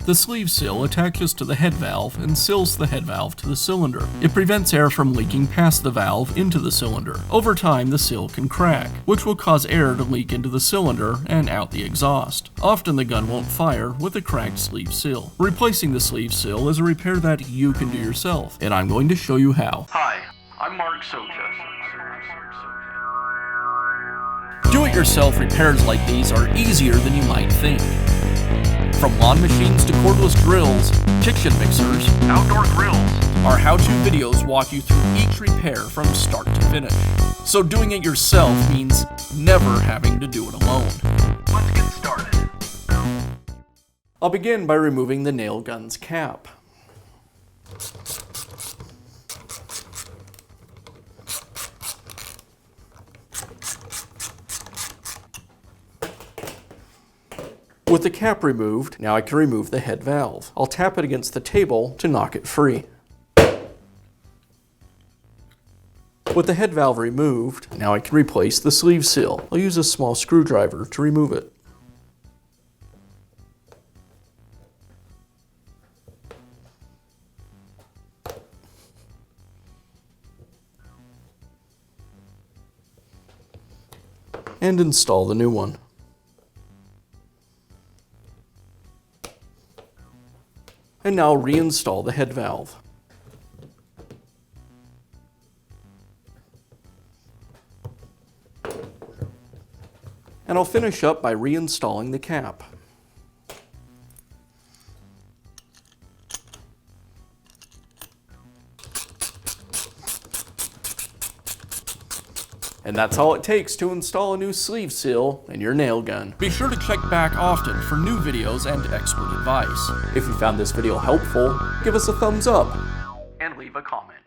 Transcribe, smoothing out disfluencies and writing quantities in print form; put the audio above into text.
The sleeve seal attaches to the head valve and seals the head valve to the cylinder. It prevents air from leaking past the valve into the cylinder. Over time, the seal can crack, which will cause air to leak into the cylinder and out the exhaust. Often the gun won't fire with a cracked sleeve seal. Replacing the sleeve seal is a repair that you can do yourself, and I'm going to show you how. Hi, I'm Mark Socha. Do-it-yourself repairs like these are easier than you might think. From lawn machines to cordless drills, kitchen mixers, Outdoor grills. our how-to videos walk you through each repair from start to finish. So doing it yourself means never having to do it alone. Let's get started. I'll begin by removing the nail gun's cap. With the cap removed, now I can remove the head valve. I'll tap it against the table to knock it free. With the head valve removed, now I can replace the sleeve seal. I'll use a small screwdriver to remove it. And install the new one. And now reinstall the head valve. And I'll finish up by reinstalling the cap. And that's all it takes to install a new sleeve seal in your nail gun. Be sure to check back often for new videos and expert advice. If you found this video helpful, give us a thumbs up. And leave a comment.